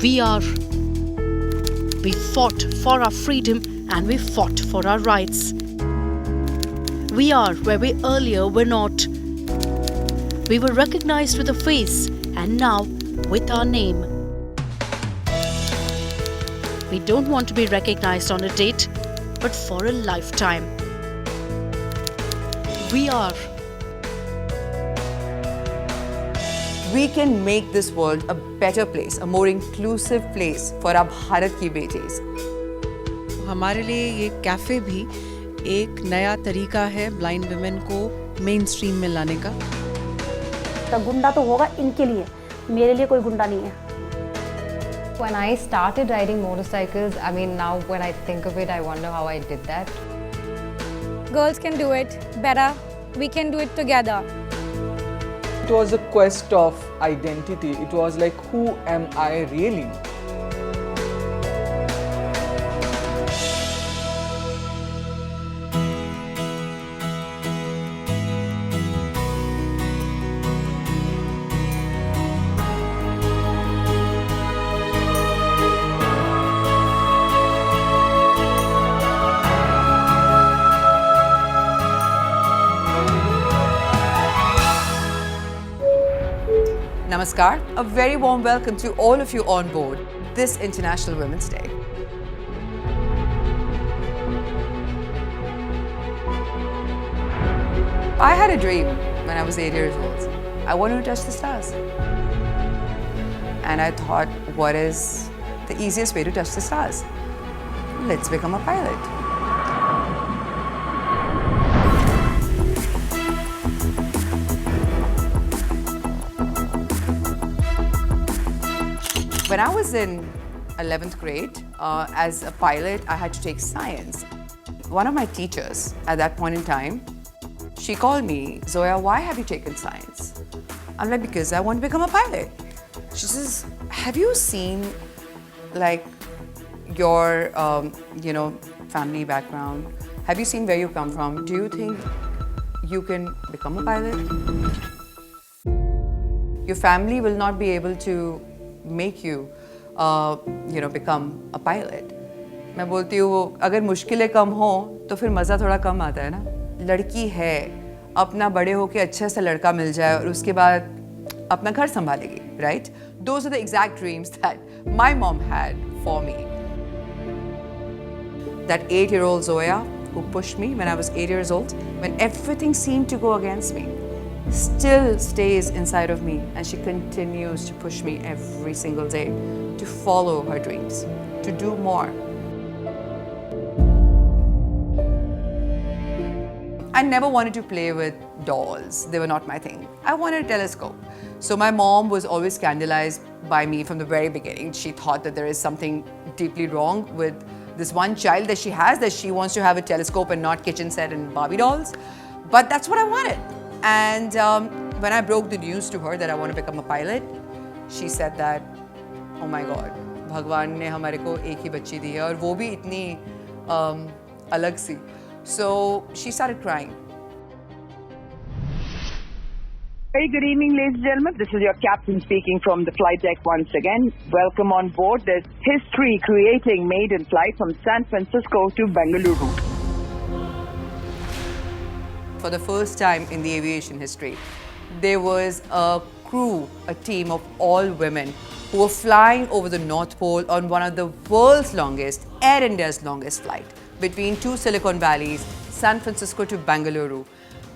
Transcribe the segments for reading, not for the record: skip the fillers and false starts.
We are. We fought for our freedom and we fought for our rights. We are where we earlier were not. We were recognized with a face and now with our name. We don't want to be recognized on a date, but for a lifetime. We are. We can make this world a better place, a more inclusive place for our Bharat ki betis. हमारे लिए ये cafe भी एक नया तरीका है blind women को main stream में लाने का। तो गुंडा तो होगा इनके लिए, मेरे लिए कोई गुंडा नहीं है। When I started riding motorcycles, I mean now when I think of it, I wonder how I did that. Girls can do it better. We can do it together. It was a quest of identity. It was like, who am I really? Namaskar, a very warm welcome to all of you on board this International Women's Day. I had a dream when I was 8 years old. I wanted to touch the stars. And I thought, what is the easiest way to touch the stars? Let's become a pilot. When I was in 11th grade, as a pilot, I had to take science. One of my teachers at that point in time, she called me, Zoya, why have you taken science? I'm like, because I want to become a pilot. She says, have you seen like your, family background? Have you seen where you come from? Do you think you can become a pilot? Your family will not be able to make you, become a pilot. मैं बोलती हूँ अगर मुश्किलें कम हो तो फिर मज़ा थोड़ा कम आता है ना। लड़की है, अपना बड़े होके अच्छा सा लड़का मिल जाए और उसके बाद अपना घर संभालेगी, right? Those are the exact dreams that my mom had for me. That 8-year-old Zoya who pushed me when I was 8 years old, when everything seemed to go against me, still stays inside of me, and she continues to push me every single day to follow her dreams, to do more. I never wanted to play with dolls. They were not my thing. I wanted a telescope. So my mom was always scandalized by me from the very beginning. She thought that there is something deeply wrong with this one child that she has, that she wants to have a telescope and not kitchen set and Barbie dolls. But that's what I wanted. And when I broke the news to her that I want to become a pilot, she said that, oh my God, भगवान ने हमारे को एक ही बच्ची दी है और वो भी इतनी अलग सी. So she started crying. Very good evening, ladies and gentlemen. This is your captain speaking from the flight deck once again. Welcome on board. There's history creating maiden flight from San Francisco to Bengaluru. For the first time in the aviation history, there was a crew, a team of all women who were flying over the North Pole on one of the world's longest, Air India's longest flight, between two Silicon Valleys, San Francisco to Bengaluru,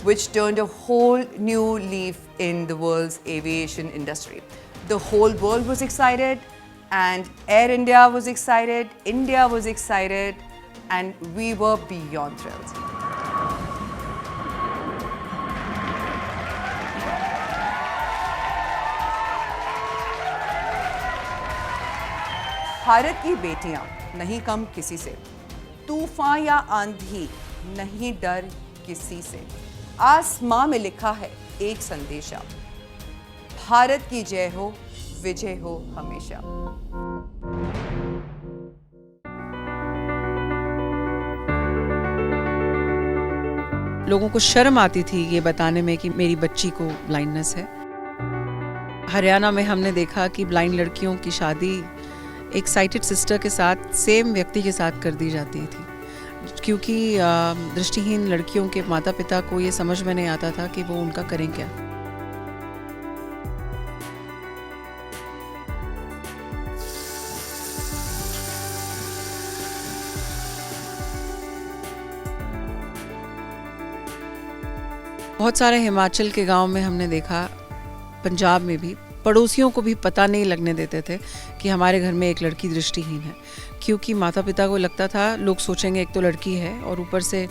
which turned a whole new leaf in the world's aviation industry. The whole world was excited, and Air India was excited, India was excited, and we were beyond thrilled. Bharat की बेटियां नहीं कम किसी से, तूफान या आंधी नहीं डर किसी से, आसमां में लिखा है एक संदेशा, भारत की जय हो, विजय हो हमेशा. लोगों को शर्म आती थी ये बताने में कि मेरी बच्ची को ब्लाइंडनेस है. हरियाणा में हमने देखा कि ब्लाइंड लड़कियों की शादी एक साइटेड सिस्टर के साथ सेम व्यक्ति के साथ कर दी जाती थी, क्योंकि दृष्टिहीन लड़कियों के माता पिता को ये समझ में नहीं आता था कि वो उनका करें क्या। बहुत सारे हिमाचल के गांव में हमने देखा, पंजाब में भी, पड़ोसियों को भी पता नहीं लगने देते थे कि हमारे घर में एक लड़की दृष्टिहीन है, क्योंकि माता पिता को लगता था लोग सोचेंगे एक तो लड़की है और ऊपर से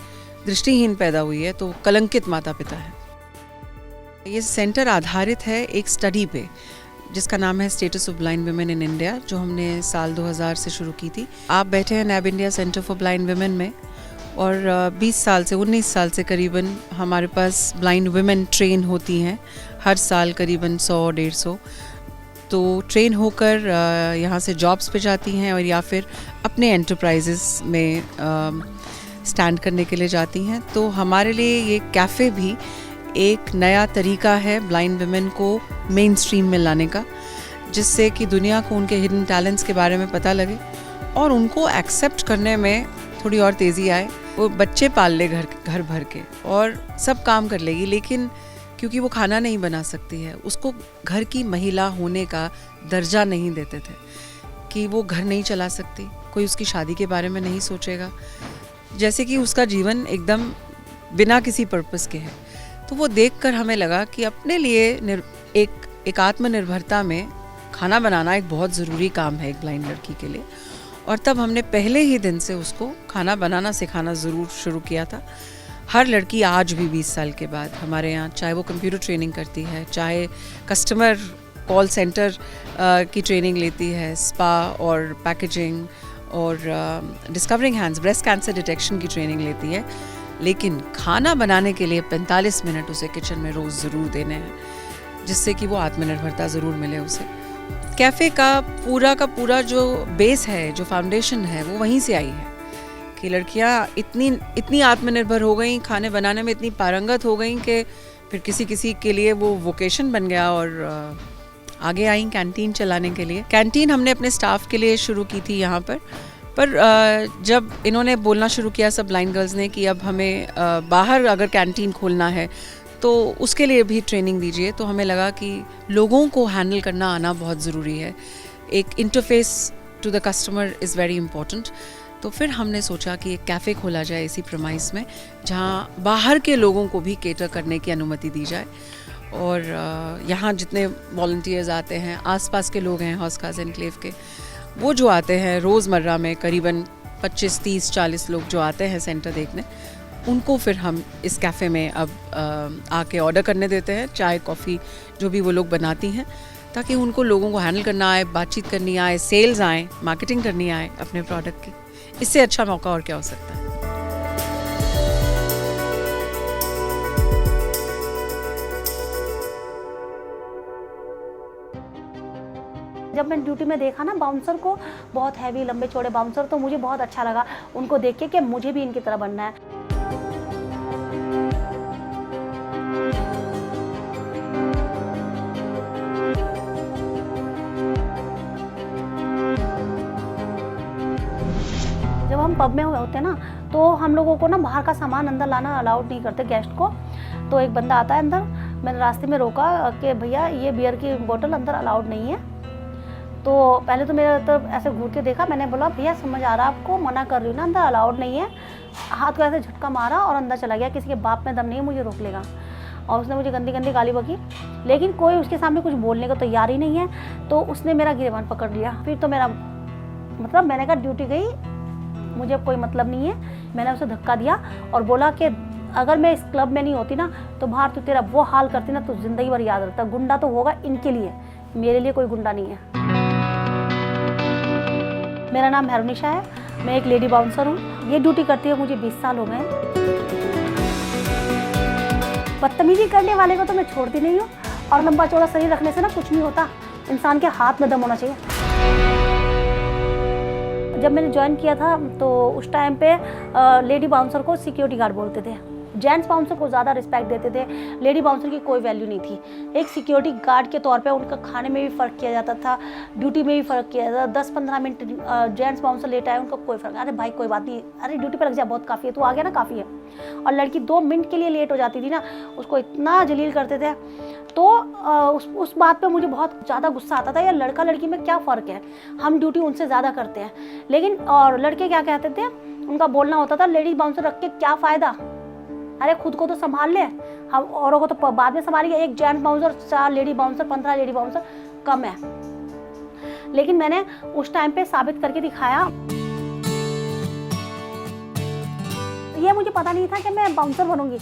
दृष्टिहीन पैदा हुई है तो कलंकित माता पिता है। ये सेंटर आधारित है एक स्टडी पे जिसका नाम है status of blind women in India, जो हमने साल 2000 से शुरू की थी। आप बैठे हैं NAB India centre for blind women में, और 20 साल से 19 साल से करीबन हमारे पास ब्लाइंड वुमेन ट्रेन होती हैं, हर साल करीबन 100-150 तो ट्रेन होकर यहाँ से जॉब्स पे जाती हैं और या फिर अपने एंटरप्राइजेस में स्टैंड करने के लिए जाती हैं। तो हमारे लिए ये कैफ़े भी एक नया तरीका है ब्लाइंड वुमेन को मेन स्ट्रीम में लाने का, जिससे कि दुनिया को उनके हिडन टैलेंट्स के बारे में पता लगे और उनको एक्सेप्ट करने में थोड़ी और तेज़ी आए। वो बच्चे पाल ले घर भर के और सब काम कर लेगी, लेकिन क्योंकि वो खाना नहीं बना सकती है, उसको घर की महिला होने का दर्जा नहीं देते थे कि वो घर नहीं चला सकती, कोई उसकी शादी के बारे में नहीं सोचेगा, जैसे कि उसका जीवन एकदम बिना किसी पर्पस के है। तो वो देखकर हमें लगा कि अपने लिए एक आत्मनिर्भरता में खाना बनाना एक बहुत ज़रूरी काम है एक ब्लाइंड लड़की के लिए, और तब हमने पहले ही दिन से उसको खाना बनाना सिखाना ज़रूर शुरू किया था। हर लड़की आज भी 20 साल के बाद हमारे यहाँ, चाहे वो कंप्यूटर ट्रेनिंग करती है, चाहे कस्टमर कॉल सेंटर की ट्रेनिंग लेती है, स्पा और पैकेजिंग और discovering hands breast cancer detection की ट्रेनिंग लेती है, लेकिन खाना बनाने के लिए 45 मिनट उसे किचन में रोज़ ज़रूर देने हैं, जिससे कि वो आत्मनिर्भरता ज़रूर मिले उसे। कैफ़े का पूरा जो बेस है, जो फाउंडेशन है, वो वहीं से आई है कि लड़कियाँ इतनी आत्मनिर्भर हो गई, खाने बनाने में इतनी पारंगत हो गई कि फिर किसी के लिए वो वोकेशन बन गया और आगे आई कैंटीन चलाने के लिए। कैंटीन हमने अपने स्टाफ के लिए शुरू की थी यहाँ पर जब इन्होंने बोलना शुरू किया सब ब्लाइंड गर्ल्स ने कि अब हमें बाहर अगर कैंटीन खोलना है तो उसके लिए भी ट्रेनिंग दीजिए, तो हमें लगा कि लोगों को हैंडल करना आना बहुत ज़रूरी है। एक interface to the customer is very important. तो फिर हमने सोचा कि एक कैफ़े खोला जाए इसी प्रेमाइस में, जहाँ बाहर के लोगों को भी केटर करने की अनुमति दी जाए, और यहाँ जितने वॉलंटियर्स आते हैं, आसपास के लोग हैं हौस खास एनक्लेव के, वो जो आते हैं रोज़मर्रा में करीबन 25, 30, 40 लोग जो आते हैं सेंटर देखने, उनको फिर हम इस कैफ़े में अब आके ऑर्डर करने देते हैं, चाय कॉफ़ी जो भी वो लोग बनाती हैं, ताकि उनको लोगों को हैंडल करना आए, बातचीत करनी आए, सेल्स आए, मार्केटिंग करनी आए अपने प्रोडक्ट की। इससे अच्छा मौका और क्या हो सकता है। जब मैंने ड्यूटी में देखा ना बाउंसर को, बहुत हैवी लंबे चौड़े बाउंसर, तो मुझे बहुत अच्छा लगा उनको देख के कि मुझे भी इनकी तरह बनना है। जब हम पब में होते हैं ना, तो हम लोगों को ना बाहर का सामान अंदर लाना अलाउड नहीं करते गेस्ट को। तो एक बंदा आता है अंदर, मैंने रास्ते में रोका कि भैया ये बियर की बोतल अंदर अलाउड नहीं है। तो पहले तो मेरे तरफ ऐसे घूर के देखा, मैंने बोला भैया समझ आ रहा है आपको, मना कर रही हूँ ना, अंदर अलाउड नहीं है। हाथ को ऐसे झटका मारा और अंदर चला गया, किसी के बाप में दम नहीं है मुझे रोक लेगा। और उसने मुझे गंदी गंदी गाली बकी, लेकिन कोई उसके सामने कुछ बोलने को तैयार ही नहीं है। तो उसने मेरा गिरबान पकड़ लिया। फिर तो मेरा मतलब, मैंने कहा ड्यूटी गई, मुझे कोई मतलब नहीं है। मैंने उसे धक्का दिया और बोला कि अगर मैं इस क्लब में नहीं होती ना, तो बाहर तो तेरा वो हाल करती ना, तो ज़िंदगी भर याद रखता। गुंडा तो होगा इनके लिए, मेरे लिए कोई गुंडा नहीं है। मेरा नाम हैरुनिशा है, मैं एक लेडी बाउंसर हूँ। ये ड्यूटी करती है मुझे 20 साल हो गए। बदतमीजी करने वाले को तो मैं छोड़ती नहीं हूँ, और लंबा चौड़ा शरीर रखने से ना कुछ नहीं होता, इंसान के हाथ में दम होना चाहिए। जब मैंने ज्वाइन किया था तो उस टाइम पे लेडी बाउंसर को सिक्योरिटी गार्ड बोलते थे, जेंट्स बाउंसर को ज़्यादा रिस्पेक्ट देते थे, लेडी बाउंसर की कोई वैल्यू नहीं थी। एक सिक्योरिटी गार्ड के तौर पे उनका खाने में भी फ़र्क किया जाता था, ड्यूटी में भी फ़र्क किया जाता था। 10-15 मिनट जेंट्स बाउंसर लेट आए, उनका कोई फ़र्क, अरे भाई कोई बात नहीं, अरे ड्यूटी पे लग जा, बहुत काफ़ी है, तू आ गया ना काफ़ी है। और लड़की 2 मिनट के लिए लेट हो जाती थी ना, उसको इतना जलील करते थे। तो उस बात पे मुझे बहुत ज़्यादा गुस्सा आता था, यार लड़का लड़की में क्या फ़र्क है, हम ड्यूटी उनसे ज़्यादा करते हैं। लेकिन और लड़के क्या कहते थे, उनका बोलना होता था, लेडी बाउंसर रख के क्या फ़ायदा, अरे खुद को तो संभाल ले, हम औरों को तो बाद में संभालेंगे। एक gents bouncer, 4 lady bouncer, 15 lady bouncer कम है। लेकिन मैंने उस टाइम पे साबित करके दिखाया। ये मुझे पता नहीं था कि मैं बाउंसर बनूंगी,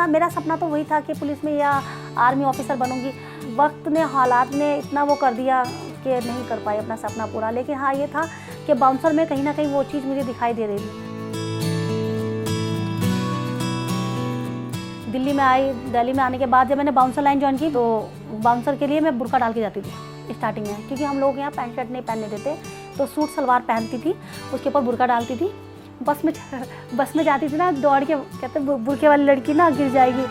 मेरा सपना तो वही था कि पुलिस में या आर्मी ऑफिसर बनूंगी। वक्त ने, हालात ने इतना वो कर दिया कि नहीं कर पाई अपना सपना पूरा। लेकिन हाँ, ये था कि बाउंसर में कहीं ना कहीं वो चीज़ मुझे दिखाई दे रही थी। दिल्ली में आई, दिल्ली में आने के बाद जब मैंने बाउंसर लाइन ज्वाइन की, तो बाउंसर के लिए मैं बुर्का डाल के जाती थी स्टार्टिंग में, क्योंकि हम लोग यहाँ पैंट शर्ट नहीं पहनने देते, तो सूट सलवार पहनती थी, उसके ऊपर बुर्का डालती थी। बस में जाती थी ना, दौड़ के, कहते बुर्के वाली लड़की ना गिर जाएगी।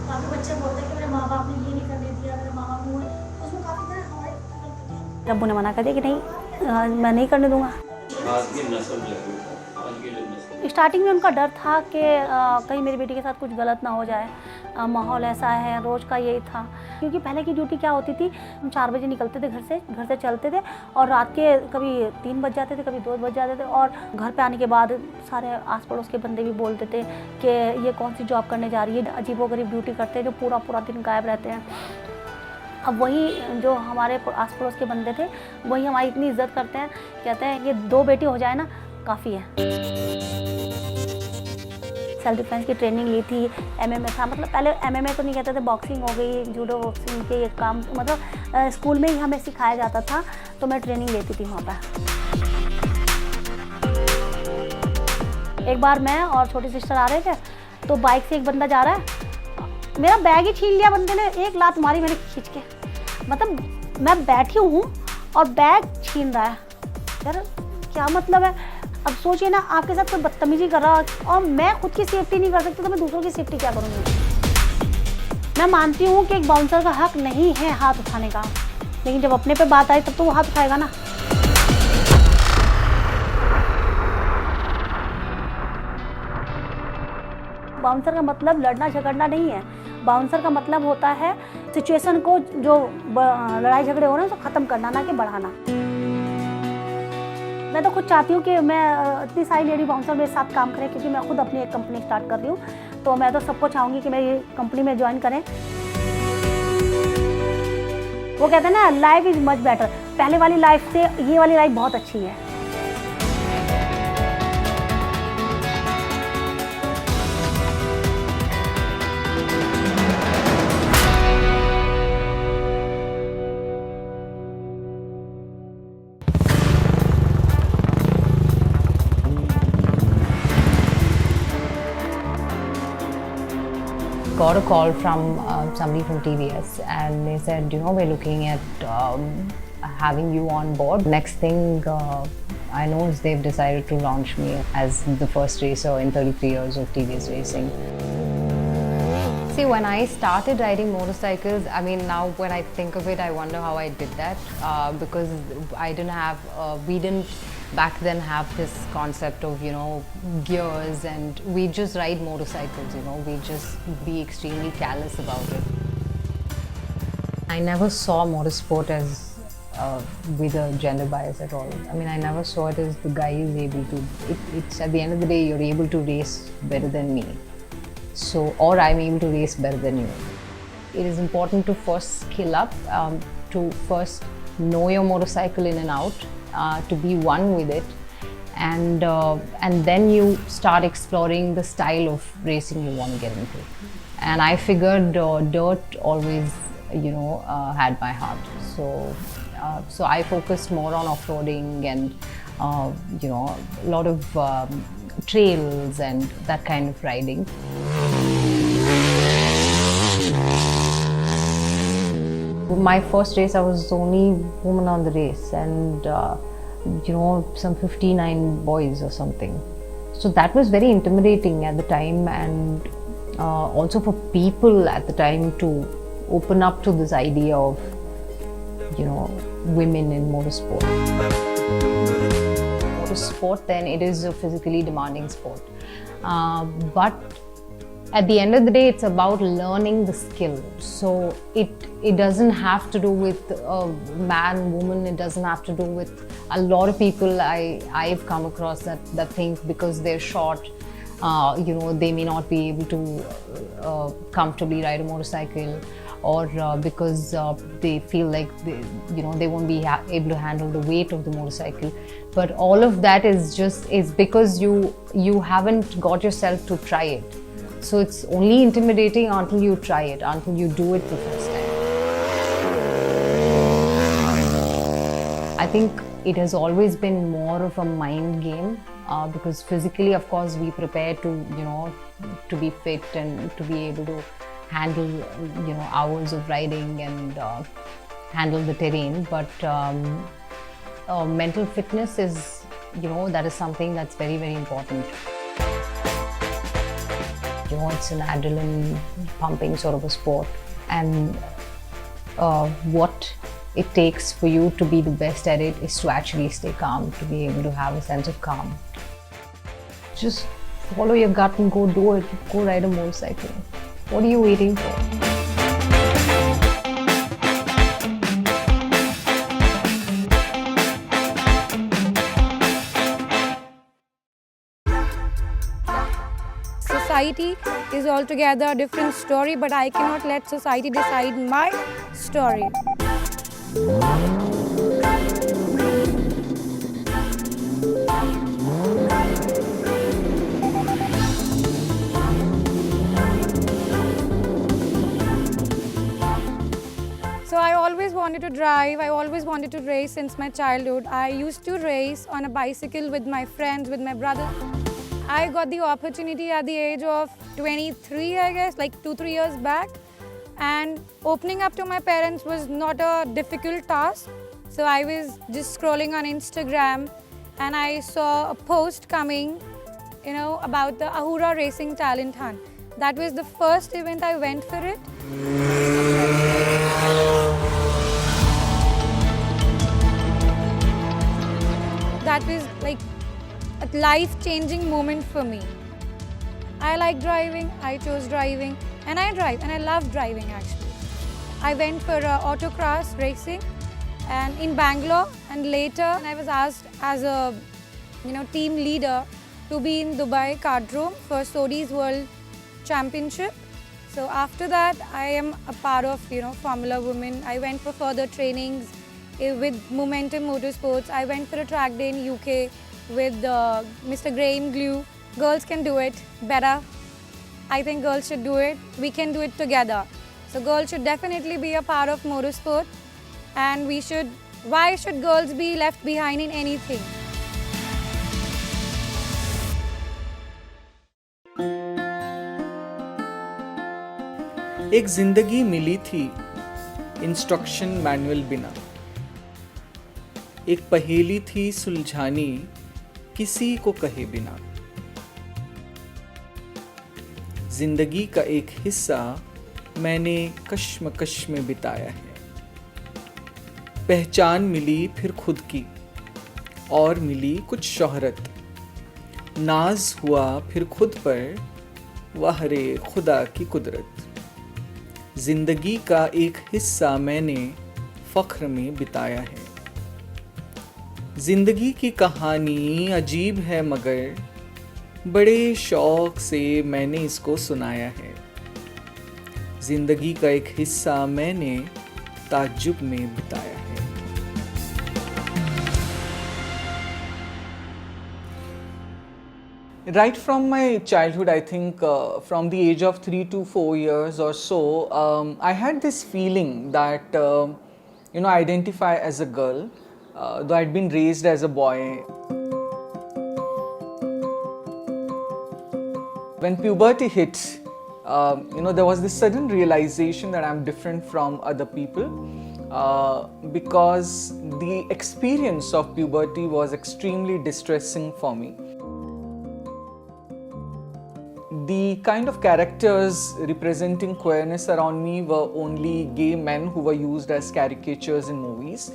काफ़ी बच्चे बोलते हैं कि मेरे माँ बाप ने ये नहीं करने दिया, मेरे माँ बाप ने, उसमें काफ़ी तरह हमारे रब्बू ने मना कर दिया कि नहीं, मैं नहीं करने दूँगा। स्टार्टिंग में उनका डर था कि कहीं मेरी बेटी के साथ कुछ गलत ना हो जाए, माहौल ऐसा है, रोज़ का यही था। क्योंकि पहले की ड्यूटी क्या होती थी, हम 4 बजे निकलते थे घर से चलते थे, और रात के कभी 3 बज जाते थे, कभी 2 बज जाते थे। और घर पे आने के बाद सारे आस पड़ोस के बंदे भी बोलते थे कि ये कौन सी जॉब करने जा रही है, अजीबोगरीब ड्यूटी करते हैं, जो पूरा दिन गायब रहते हैं। अब वही जो हमारे आस पड़ोस के बंदे थे, वही हमारी इतनी इज्जत करते हैं, कहते हैं ये 2 बेटी हो जाए ना, काफ़ी है। सेल्फ डिफेंस की ट्रेनिंग ली थी, MMA था, मतलब पहले MMA तो नहीं कहते थे, बॉक्सिंग हो गई, जूडो बॉक्सिंग के ये काम, मतलब स्कूल में ही हमें सिखाया जाता था, तो मैं ट्रेनिंग लेती थी वहाँ पर। एक बार मैं और छोटी सिस्टर आ रहे थे, तो बाइक से एक बंदा जा रहा है, मेरा बैग ही छीन लिया बंदे ने, एक लात मारी मैंने खींच के, मतलब मैं बैठी हूँ और बैग छीन रहा है। यार क्या मतलब है, अब सोचिए ना, आपके साथ कोई बदतमीजी कर रहा है और मैं खुद की सेफ्टी नहीं कर सकती, तो मैं दूसरों की सेफ्टी क्या करूँगी। मैं मानती हूँ कि एक बाउंसर का हक नहीं है हाथ उठाने का, लेकिन जब अपने पे बात आई तब तो वो हाथ उठाएगा ना। बाउंसर का मतलब लड़ना झगड़ना नहीं है, बाउंसर का मतलब होता है सिचुएशन को, जो लड़ाई झगड़े हो रहे हैं उसको ख़त्म करना, ना कि बढ़ाना। मैं तो खुद चाहती हूँ कि मैं इतनी सारी लेडी बाउंसर मेरे साथ काम करें, क्योंकि मैं खुद अपनी एक कंपनी स्टार्ट कर रही हूँ, तो मैं तो सबको चाहूँगी कि मेरी कंपनी में ज्वाइन करें। वो कहते हैं ना, लाइफ इज़ मच बेटर, पहले वाली लाइफ से ये वाली लाइफ बहुत अच्छी है। Got a call from somebody from TVS, and they said, you know, we're looking at having you on board. Next thing I know is they've decided to launch me as the first racer in 33 years of TVS racing. See, when I started riding motorcycles, I mean, now when I think of it, I wonder how I did that, because I didn't have, we didn't back then have this concept of, you know, gears, and we just ride motorcycles, you know, we just be extremely callous about it. I never saw motorsport as with a gender bias at all. I mean, I never saw it as the guy is able to, it's at the end of the day, you're able to race better than me. So, or I'm able to race better than you. It is important to first skill up, to first know your motorcycle in and out, to be one with it, and then you start exploring the style of racing you want to get into. And I figured dirt always, you know, had my heart. So I focused more on off-roading and, you know, a lot of trails and that kind of riding. My first race, I was the only woman on the race, and you know, some 59 boys or something. So that was very intimidating at the time, and also for people at the time to open up to this idea of, women in motorsport. Motorsport, then, it is a physically demanding sport. But at the end of the day, it's about learning the skill. So it doesn't have to do with man, woman. It doesn't have to do with a lot of people I've come across that think because they're short, they may not be able to comfortably ride a motorcycle, or because they feel like they won't be able to handle the weight of the motorcycle. But all of that is because you haven't got yourself to try it. So it's only intimidating until you try it, until you do it the first time. I think it has always been more of a mind game, because physically, of course, we prepare to be fit and to be able to handle hours of riding and handle the terrain. But mental fitness is that is something that's very, very important. It's an adrenaline pumping sort of a sport, and what it takes for you to be the best at it is to actually stay calm, to be able to have a sense of calm. Just follow your gut and go do it. Go ride a motorcycle. What are you waiting for? Society is altogether a different story, but I cannot let society decide my story. So I always wanted to drive, I always wanted to race since my childhood. I used to race on a bicycle with my friends, with my brother. I got the opportunity at the age of 23, I guess, like 2-3 years back. And opening up to my parents was not a difficult task. So I was just scrolling on Instagram and I saw a post coming, about the Ahura Racing Talent Hunt. That was the first event I went for it. That was like a life-changing moment for me. I like driving, I chose driving, and I drive, and I love driving actually. I went for autocross racing and in Bangalore, and later I was asked as a team leader to be in Dubai Kartdrome for Sodi's World Championship. So after that, I am a part of Formula Women. I went for further trainings with Momentum Motorsports. I went for a track day in UK with Mr. Graham Glue. Girls can do it better. I think girls should do it. We can do it together. So girls should definitely be a part of motorsport, and why should girls be left behind in anything? एक जिंदगी मिली थी instruction manual बिना, एक पहेली थी सुलझानी किसी को कहे बिना। जिंदगी का एक हिस्सा मैंने कश्मकश में बिताया है। पहचान मिली फिर खुद की, और मिली कुछ शोहरत। नाज हुआ फिर खुद पर, वाह रे खुदा की कुदरत। जिंदगी का एक हिस्सा मैंने फख्र में बिताया है। जिंदगी की कहानी अजीब है मगर बड़े शौक से मैंने इसको सुनाया है। जिंदगी का एक हिस्सा मैंने ताज्जुब में बिताया है। Right from my childhood, I think from the age of 3 to 4 years or so, I had this feeling that I identify as a girl, though I'd been raised as a boy. When puberty hit, there was this sudden realization that I'm different from other people, because the experience of puberty was extremely distressing for me. the kind of characters representing queerness around me were only gay men who were used as caricatures in movies,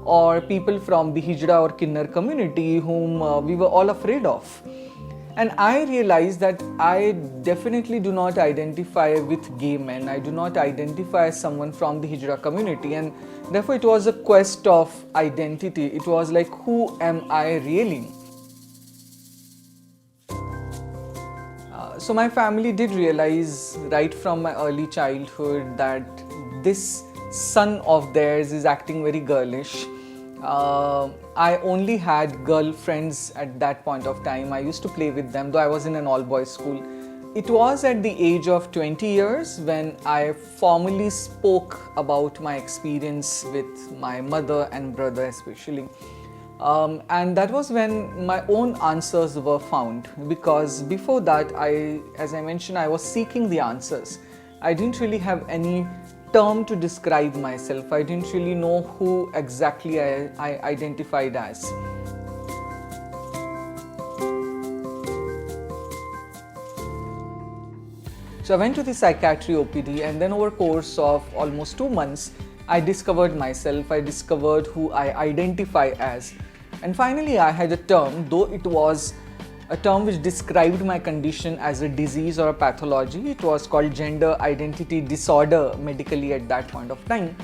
or people from the Hijra or Kinnar community whom we were all afraid of. And I realized that I definitely do not identify with gay men. I do not identify as someone from the Hijra community, and therefore it was a quest of identity. It was like, who am I really? So my family did realize right from my early childhood that this son of theirs is acting very girlish. I only had girl friends at that point of time. I used to play with them, though I was in an all-boys school. It was at the age of 20 years when I formally spoke about my experience with my mother and brother especially. And that was when my own answers were found, because before that, as I mentioned, I was seeking the answers. I didn't really have any term to describe myself. I didn't really know who exactly I identified as. So I went to the psychiatry OPD, and then over a course of almost 2 months, I discovered myself, I discovered who I identify as. And finally I had a term, though it was a term which described my condition as a disease or a pathology. It was called gender identity disorder medically at that point of time.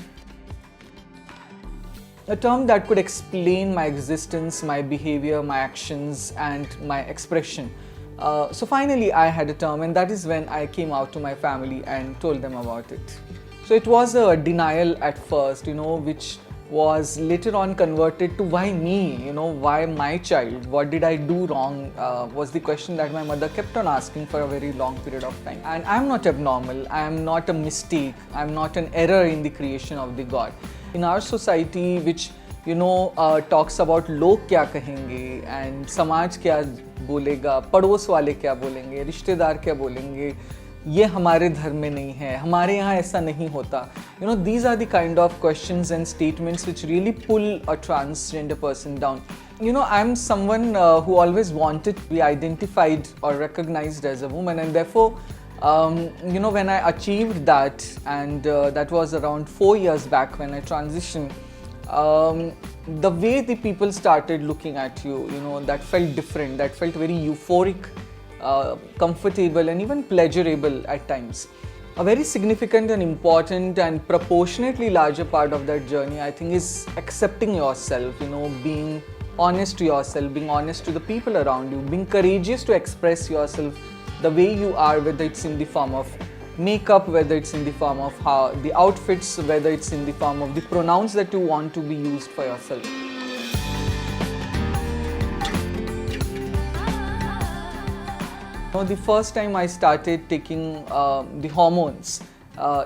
A term that could explain my existence, my behavior, my actions and my expression. So finally I had a term, and that is when I came out to my family and told them about it. So it was a denial at first, which was later on converted to why me, why my child, what did I do wrong, was the question that my mother kept on asking for a very long period of time. And I'm not abnormal, I'm not a mistake, I'm not an error in the creation of the God. In our society, which talks about log kya kahenge and samaj kya bolega, pados wale kya bolenge, rishtedar kya bolenge, ये हमारे धर्म में नहीं है, हमारे यहाँ ऐसा नहीं होता. These are the kind of questions and statements which really pull a transgender person down. I'm someone who always wanted to be identified or recognized as a woman, and therefore, when I achieved that, and that was around 4 years back when I transitioned, the way the people started looking at you, that felt different, that felt very euphoric, comfortable and even pleasurable at times. A very significant and important and proportionately larger part of that journey, I think, is accepting yourself, being honest to yourself, being honest to the people around you, being courageous to express yourself the way you are, whether it's in the form of makeup, whether it's in the form of the outfits, whether it's in the form of the pronouns that you want to be used for yourself. The first time I started taking the hormones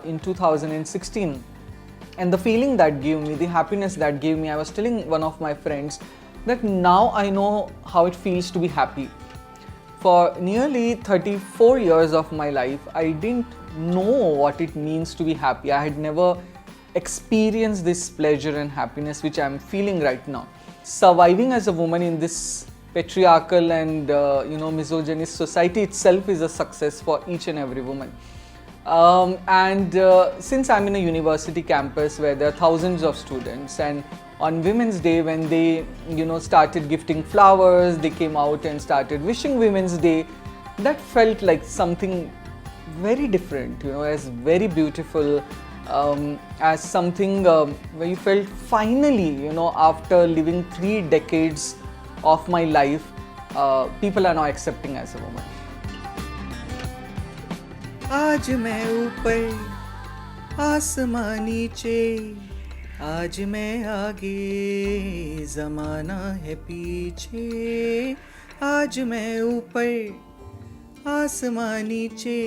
in 2016, and the feeling that gave me, the happiness that gave me, I was telling one of my friends that now I know how it feels to be happy. For nearly 34 years of my life, I didn't know what it means to be happy. I had never experienced this pleasure and happiness which I'm feeling right now. Surviving as a woman in this patriarchal and misogynist society itself is a success for each and every woman. Since I'm in a university campus where there are thousands of students, and on Women's Day when they started gifting flowers, they came out and started wishing Women's Day, that felt like something very different, as very beautiful, as something where you felt finally, after living 3 decades of my life, people are now accepting as a woman. आज मैं ऊपर आसमां नीचे, आज मैं आगे ज़माना है पीछे. आज मैं ऊपर आसमां नीचे,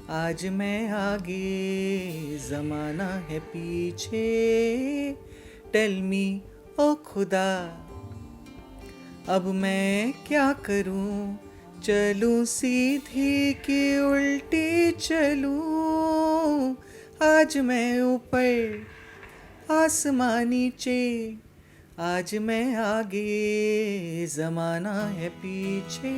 आज मैं आगे ज़माना है पीछे. टेल मी ओ खुदा, अब मैं क्या करूं, चलूं सीधी कि उल्टी चलूं. आज मैं ऊपर आसमां नीचे, आज मैं आगे ज़माना है पीछे.